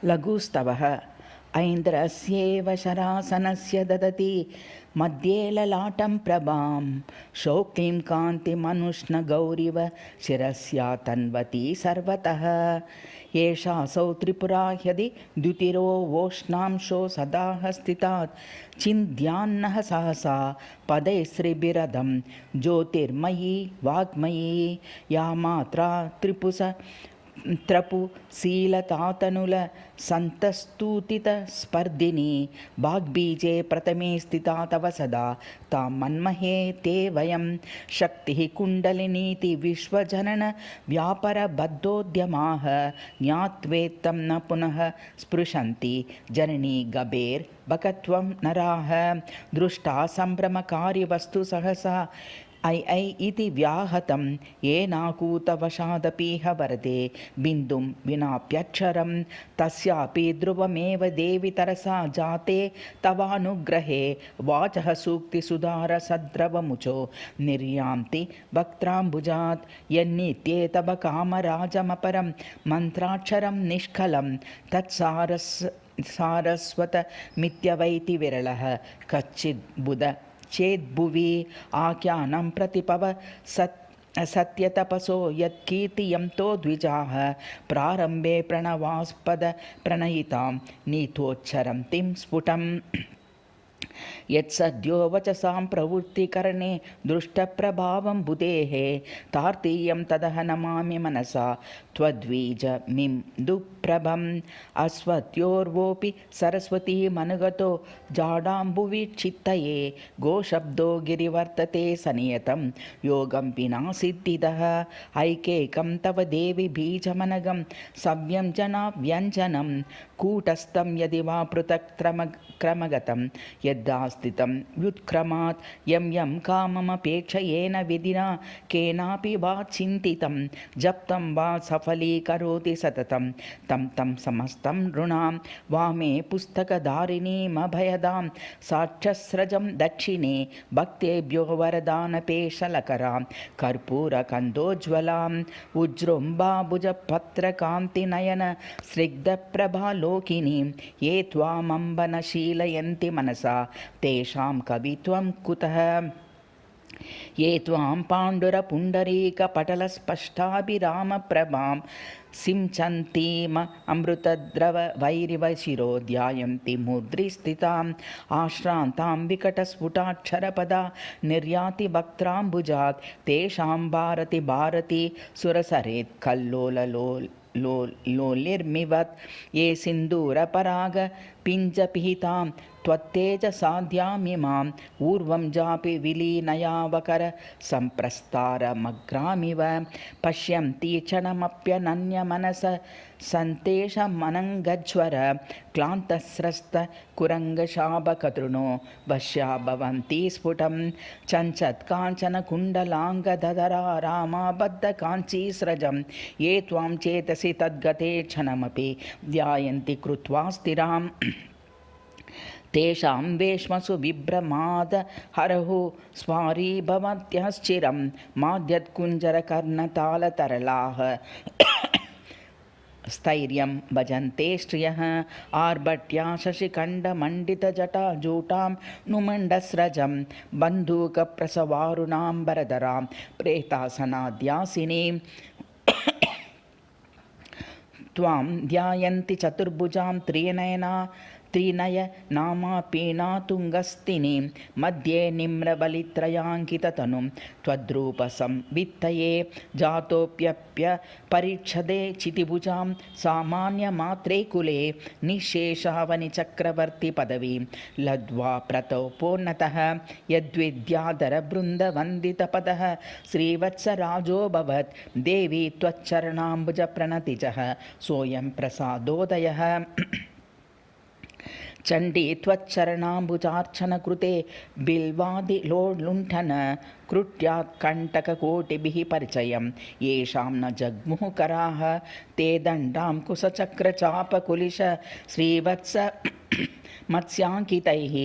लघुस्तवः ऐन्द्रस्येव शरासनस्य ददति मध्ये ललाटं प्रभां शौक्लीं कान्तिमनुष्णगौरिव शिरस्या तन्वती सर्वतः एषासौ त्रिपुरा ह्यदि द्युतिरो वोष्णांशो सदाह स्थितात् चिन्ध्यान्नः सहसा पदैस्त्रिभिरदं ज्योतिर्मयी वाग्मयी या मात्रा त्रपुशीलतातनुल सन्तस्तुतितस्पर्धिनी वाग्बीजे प्रथमे स्थिता तव सदा तां मन्महे ते वयं शक्तिः कुण्डलिनीति विश्वजनन व्यापरबद्धोद्यमाः ज्ञात्वेत्तं न पुनः स्पृशन्ति जननी गभेर्बकत्वं नराः दृष्टा सम्भ्रमकारि वस्तु सहसा ऐ इति व्याहतं येनाकूतवशादपीह वरदे बिन्दुं विनाप्यक्षरं तस्यापि ध्रुवमेव देवि तरसा जाते तवानुग्रहे वाचः सूक्तिसुधारसद्रवमुचो निर्यान्ति वक्त्राम्बुजात् यन्नित्ये तव कामराजमपरं मन्त्राक्षरं निष्कलं तत्सारस्वतमित्यवैति विरलः कच्चिद्बुध चेद्भुवि आख्यानं प्रतिपव सत्यतपसो यत्कीर्तियं तो द्विजाः प्रारम्भे प्रणवास्पद प्रणयितां नीतोच्चरन्तीं स्फुटम् यत्सद्यो वचसां प्रवृत्तिकरणे दृष्टप्रभावं बुधेः तार्तीयं तदह नमामि मनसा त्वद्वीजमिं दुःप्रभम् अस्वत्योर्वोऽपि सरस्वतीमनुगतो जाडाम्बुवि चित्तये गोशब्दो गिरिवर्तते सनियतं योगं विना सिद्धिदः ऐकेकं तव देवि बीजमनगं सव्यं जनाव्यञ्जनं कूटस्थं यदि वा पृथक् क्रमगतं यद्दास्थितं व्युत्क्रमात् यं काममपेक्षयेन विधिना केनापि वा चिन्तितं जप्तं वा सफलीकरोति सततं तं समस्तं नृणां वामे पुस्तकधारिणीमभयदां साक्षस्रजं दक्षिणे भक्तेभ्यो वरदानपेशलकरां कर्पूरकन्दोज्ज्वलाम् उज्जृम्भाभुजपत्रकान्तिनयन स्निग्धप्रभालोकिनीं ये त्वामम्बनशीलयन्ति मनसा तेषां कवित्वं कुतः ये त्वां पाण्डुरपुण्डरीकपटलस्पष्टाभिरामप्रभां सिञ्चन्तीम अमृतद्रववैरिव शिरो ध्यायन्ति मुद्रिस्थिताम् आश्रान्तां विकटस्फुटाक्षरपदा निर्याति वक्त्राम्बुजात् तेषां भारति भारती सुरसरेत् लोलिर्मिवत् ये सिन्दूरपराग पिञ्जपिहितां त्वत्तेजसाध्यामिमाम् ऊर्वं जापि विलीनयावकर सम्प्रस्तारमग्रामिव पश्यन्ति क्षणमप्यनन्यमनस सन्तेषमनङ्गज्वर क्लान्तस्रस्तकुरङ्गशाबकतृणो वश्या भवन्ति स्फुटं चञ्चत्काञ्चनकुण्डलाङ्गधरा रामाबद्धकाञ्चीस्रजं ये त्वां चेतसि तद्गते क्षणमपि ध्यायन्ति कृत्वा स्थिराम् तेषां वेश्मसु विभ्रमाद हरहुः स्वारी भवत्यश्चिरं माद्यत्कुञ्जरकर्णतालतरलाः स्थैर्यं भजन्ते श्रियः आर्भट्या शशिखण्डमण्डितजटाजूटां नुमण्डस्रजं बन्धूकप्रसवारुणाम्बरधरां प्रेतासनाद्यासिनीं त्वां ध्यायन्ति चतुर्भुजां त्रिनयनामापीनातुङ्गस्तिनीं मध्ये निम्रबलित्रयाङ्किततनुं त्वद्रूपसंवित्तये जातोऽप्यप्यपरीक्षदे चितिभुजां सामान्यमात्रे कुले निःशेषावनिचक्रवर्तिपदवीं लब्ध्वा प्रतोपोन्नतः यद्विद्याधरबृन्दवन्दितपदः श्रीवत्सराजोऽभवत् देवी त्वच्चरणाम्बुजप्रणतिजः सोऽयं प्रसादोदयः चण्डी त्वच्चरणाम्बुजार्चनकृते बिल्वादिलोलुण्ठन कृत्यात् कण्टककोटिभिः परिचयं येषां न जग्मुः कराः ते दण्डां कुशचक्रचापकुलिश श्रीवत्स मत्स्याङ्कितैः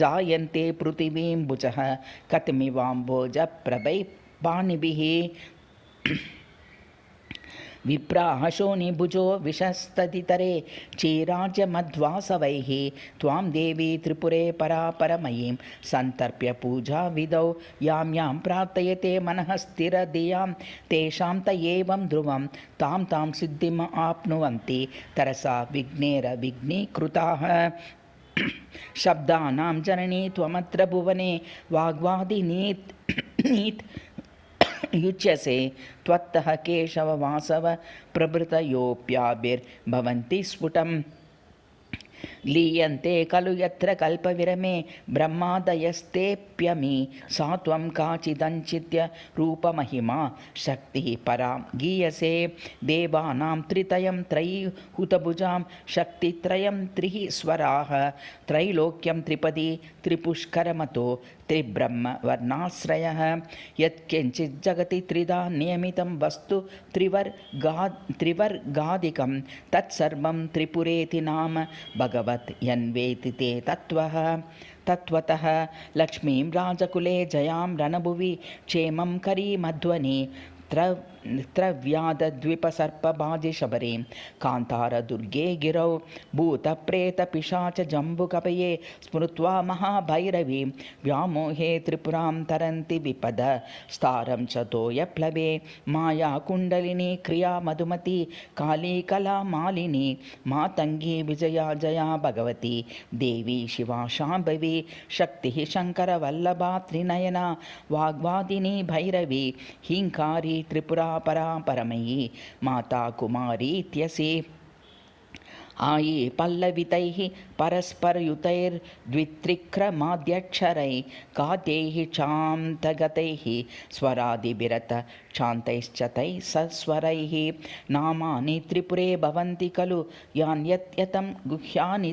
जायन्ते पृथिवीम्बुजः कथमिवाम्भोजप्रभैः पाणिभिः विप्राहशोनिभुजो विशस्तदितरे चीराज्यमध्वासवैः त्वां देवी त्रिपुरे परापरमयीं सन्तर्प्य पूजाविधौ यां यां प्रार्थयते मनः स्थिरधियां तेषां त एवं ध्रुवं तां तां सिद्धिम् आप्नुवन्ति तरसा विघ्नेरविघ्नीकृताः। शब्दानां जननी त्वमत्र भुवने वाग्वादिनीत् युज्यसे त्वत्तः केशव वासव प्रभृतयोऽप्याभिर्भवन्ति स्फुटम् लीयन्ते खलु यत्र कल्पविरमे ब्रह्मादयस्तेऽप्यमी सा त्वं काचिदञ्चित्य रूपमहिमा शक्तिः परा गीयसे देवानां त्रितयं त्रयी हुतभुजां शक्तित्रयं त्रिः स्वराः त्रैलोक्यं त्रिपदी त्रिपुष्करमतो त्रिब्रह्मवर्णाश्रयः यत्किञ्चित् जगति त्रिधा नियमितं वस्तु त्रिवर्गादिकं तत्सर्वं त्रिपुरेति नाम भगवत् यन्वेति ते तत्त्वतः लक्ष्मीं राजकुले जयां रणभुवि क्षेमं करीमध्वनि त्रव्यादद्विपसर्पबाजिशबरीं कान्तारदुर्गे गिरौ भूतप्रेतपिशाचजम्बुकपये स्मृत्वा महाभैरवीं व्यामोहे त्रिपुरां तरन्ति विपद स्तारं च तोयप्लवे मायाकुण्डलिनी क्रिया मधुमती काली कलामालिनी मातङ्गी विजया जया भगवती देवी शिवा शाम्भवी शक्तिः शङ्करवल्लभा त्रिनयना वाग्वादिनी भैरवी हीङ्कारी त्रिपुरा परा परमयी माता कुमारी इत्यसि आयी पल्लवितैः परस्परयुतैर्द्वित्रिक्रमाद्यक्षरैः काद्यैः चान्तगतैः स्वरादिभिरत शान्तैश्च तैः सस्वरैः नामानि त्रिपुरे भवन्ति खलु यान्यत्यतं गुह्यानि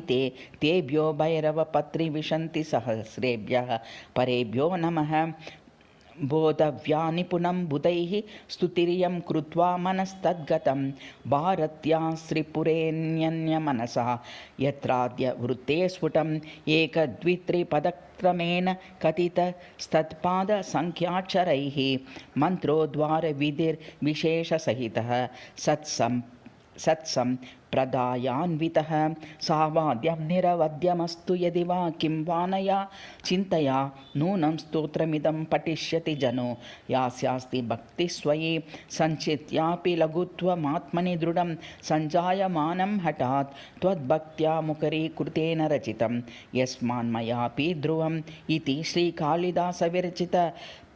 तेभ्यो भैरवपत्रिविशन्ति सहस्रेभ्यः परेभ्यो नमः बोधव्या निपुणं बुधैः स्तुतिर्यं कृत्वा मनस्तद्गतं भारत्या श्रीपुरेऽन्यन्यमनसा यत्राद्य वृत्ते स्फुटम् एकदवित्रिपदक्रमेण कथितस्तत्पादसङ्ख्याक्षरैः मन्त्रोद्वारविधिर्विशेषसहितः सत्सम्प्रदायान्वितः सावाद्यं निरवद्यमस्तु यदि वा किं वानया चिन्तया नूनं स्तोत्रमिदं पठिष्यति जनो यास्यास्ति भक्तिस्वयि सञ्चित्यापि लघुत्वमात्मनि दृढं सञ्जायमानं हठात् त्वद्भक्त्या मुखरीकृतेन रचितं यस्मान्मयापि ध्रुवम् इति श्रीकालिदासविरचित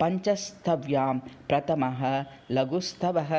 पञ्चस्तव्यां प्रथमः लघुस्तवः।